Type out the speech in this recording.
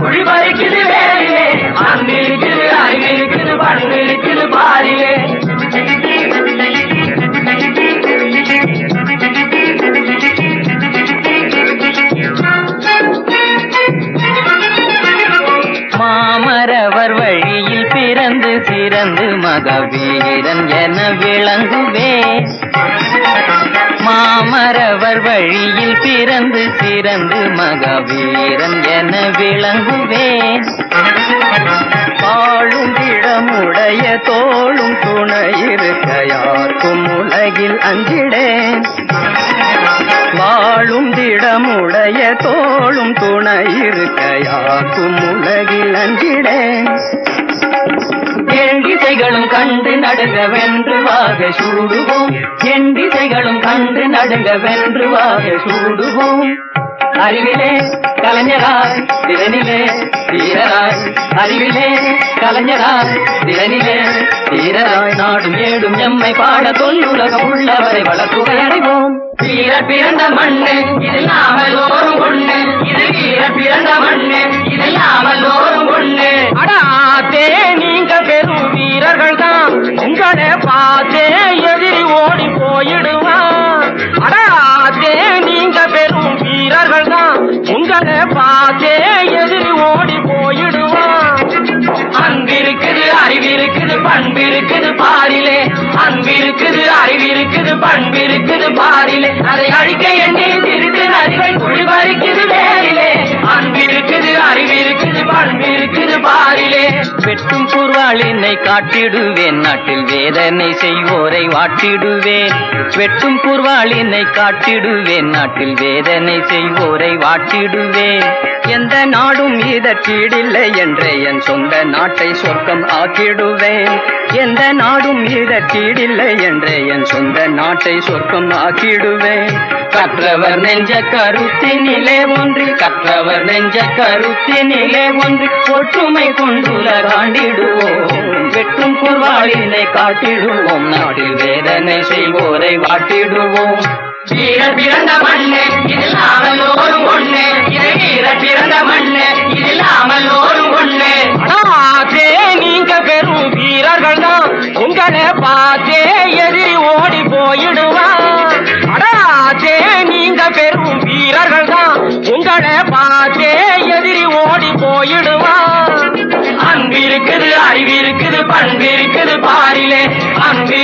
குழி பறிக்குது வேலையிலே அன்பு இருக்குது அறிவு இருக்குது பண்பு இருக்குது பாரிலே மாமரவர் வழியில் பிறந்து சிறந்து மகவீரன் என விளங்குவே மாமரவர் வழியில் பிறந்து சிறந்து மகவீரன் என விளங்குவேன் வாழும் இடமுடைய தோளும் துணை இருக்க யாருக்கும் உலகில் அஞ்சிடேன் வாழும் திடமுடைய தோளும் துணை இருக்க யாருக்கும் உலகில் அஞ்சிடேன் எண்டிசைகளும் கண்டு நடுங்க வென்று வாக சூடுவோம் எண்டிசைகளும் கண்டு நடுங்க வென்று வாக சூடுவோம் அறிவிலே கலைஞராய் திறனிலே தீரராய் அறிவிலே கலைஞராய் திறனிலே தீரராய் நாடும் ஏடும் எம்மை பாட தொல்லுலகம் உள்ளவரை வளர்ப்புகை அடைவோம் வீர பிறந்த மண்ணு இதில் நாமல்லோரும் கொண்டு இது வீர பிறந்த மண்ணு இதில் நாமல்லோரும் கொண்டு அடாத்தே நீங்க பெரும் வீரர்கள் தான் உங்களை பார்த்தே எதிரி ஓடி போயிடுவான் அடாத்தே நீங்க பெரும் வீரர்கள் தான் உங்களை பார்த்தே எதிரி ஓடி போயிடுவான் அன்பிருக்குது அறிவிருக்குது பண்பிருக்குது பாரிலே அன்பிருக்குது அறிவிருக்குது பண்பிருக்குது பாரிலே அதை அழிக்க எண்ணி திருக்கு நதிகள் குழி பறிக்குது வேரிலே அன்பிருக்குது அறிவிருக்குது பண்பிருக்குது பாரிலே வெட்டும் குர்வாளினை காட்டிடுவேன் நாட்டில் வேதனை செய்வோரை வாட்டிடுவேன் வெட்டும் குர்வாளினை காட்டிடுவேன் நாட்டில் வேதனை செய்வோரை வாட்டிடுவேன் எந்த நாடும் இதற்கீடில்லை என்ற என் சொந்த நாட்டை சொர்க்கம் ஆக்கிடுவேன் எந்த நாடும் இதற்கீடில்லை என்ற என் சொந்த நாட்டை சொர்க்கம் ஆக்கிடுவேன் கற்றவர் நெஞ்ச கருத்தினிலே ஒன்று கற்றவர் நெஞ்ச கருத்தினிலே ஒன்று ஒற்றுமை கொண்டுல காண்டிடுவோம் வெட்டும் குர்வாளினை காட்டிடுவோம் நாட்டில் வேதனை செய்வோரை வாட்டிடுவோம் வீர பிறந்த மண்ணு இதில் நாமல்லோரும் ஒண்ணு இது வீர பிறந்த மண்ணு இதில் நாமல்லோரும் ஒண்ணு பார்த்தே நீங்க பெரும் வீரர்கள் தான் உங்களை பார்த்தே எதிரி ஓடி போயிடுவான் அடாத்தே நீங்க பெரும் வீரர்கள் தான் உங்களை பார்த்தே எதிரி ஓடி போயிடுவான் அன்பிருக்குது அறிவிருக்குது பண்பிருக்குது பாரிலே அன்பு